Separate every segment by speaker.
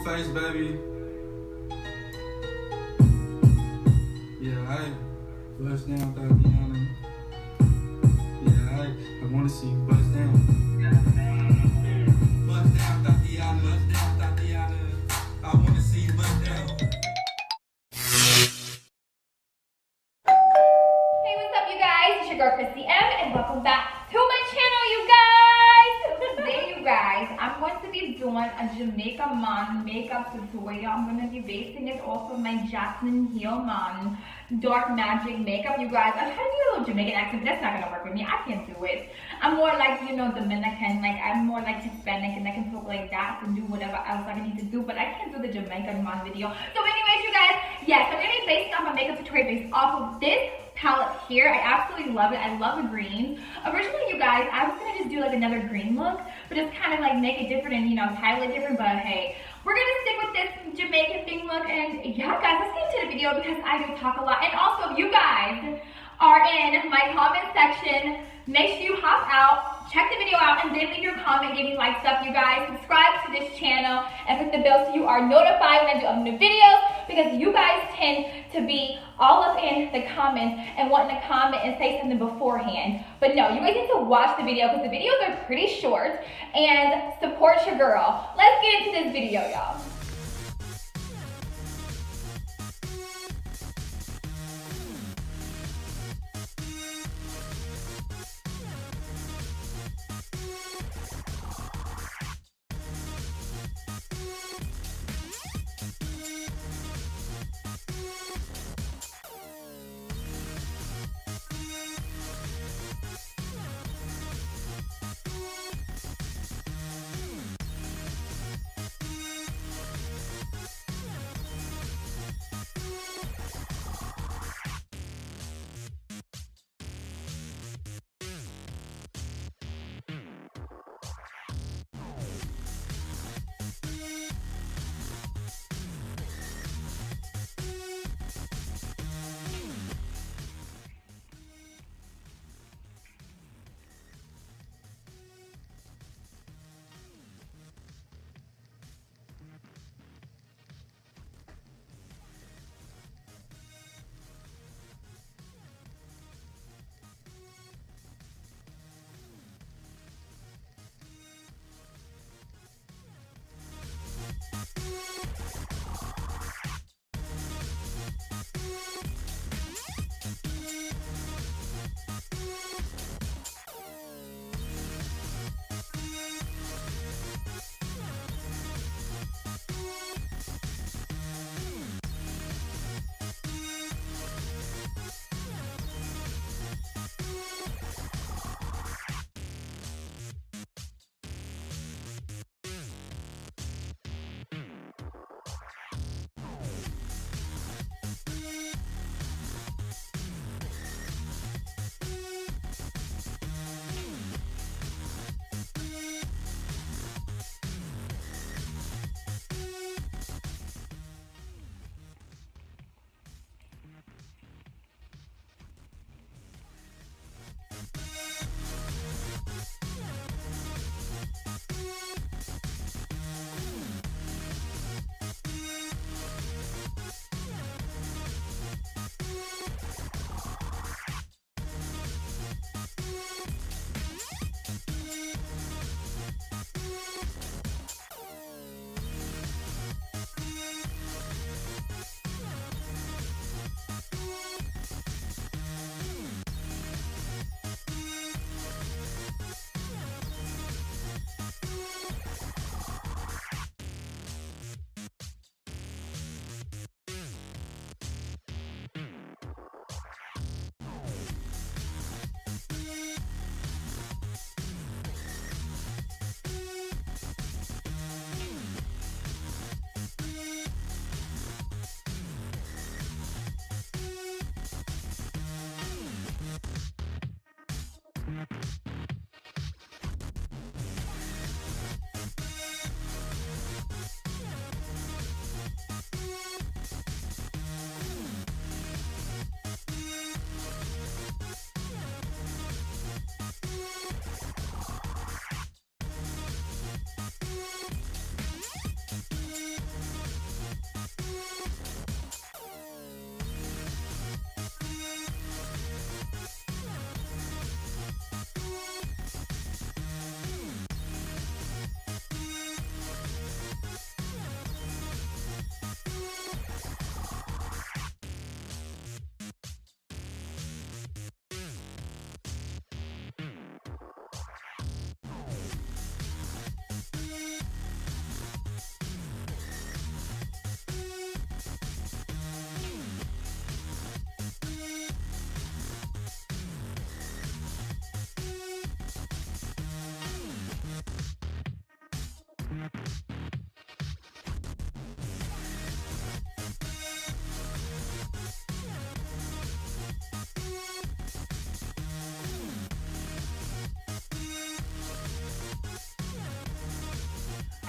Speaker 1: face, baby. Yeah, I bust down, Tatiana. Yeah, I wanna see you bust down. Bust down, Tatiana. Bust down, Tatiana. I wanna see you bust down.
Speaker 2: Hey, what's up, you guys? It's your girl, Christy M, and welcome back to my channel, you guys. Today, you guys, I'm going to be doing a Jamaica makeup tutorial. I'm going to be basing it off of my Jaclyn Hill dark magic makeup. You guys, I'm trying to do a little Jamaican accent, but that's not going to work with me. I can't do it. I'm more like, you know, Dominican. Like, I'm more like Hispanic, and I can talk like that and do whatever else I need to do, but I can't do the Jamaican video. So anyways, you guys, yes, I'm going to be basing off my makeup tutorial based off of this palette here. I absolutely love it. I love the greens. Originally, you guys, I was gonna just do like another green look, but just kind of like make it different and, you know, title it different. But hey, we're gonna stick with this Jamaican theme look. And yeah, guys, let's get into the video because I do talk a lot. And also, if you guys are in my comment section, make sure you hop out, check the video out, and then leave your comment, give me likes up, you guys. Subscribe to this channel and hit the bell so you are notified when I do new videos, because you guys tend to be all up in the comments and wanting to comment and say something beforehand. But no, you guys need to watch the video because the videos are pretty short, and support your girl. Let's get into this video, y'all.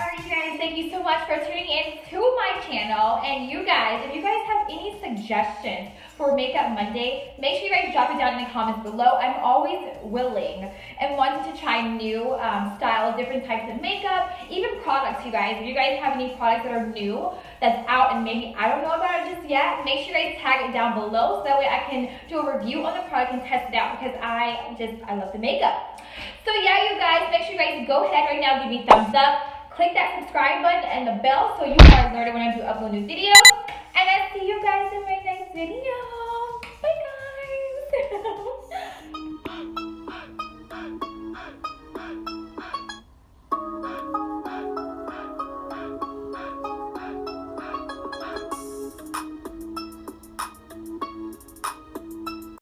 Speaker 2: Alright you guys, thank you so much for tuning in to my channel. And you guys, if you guys have any suggestions for Makeup Monday, make sure you guys drop it down in the comments below. I'm always willing and wanting to try new styles, different types of makeup, even products, you guys. If you guys have any products that are new, that's out and maybe I don't know about it just yet, make sure you guys tag it down below so that way I can do a review on the product and test it out because I love the makeup. So yeah, you guys, make sure you guys go ahead right now, give me a thumbs up. Click that subscribe button and the bell so you guys learn when I do upload new videos. And I'll see you guys in my next video.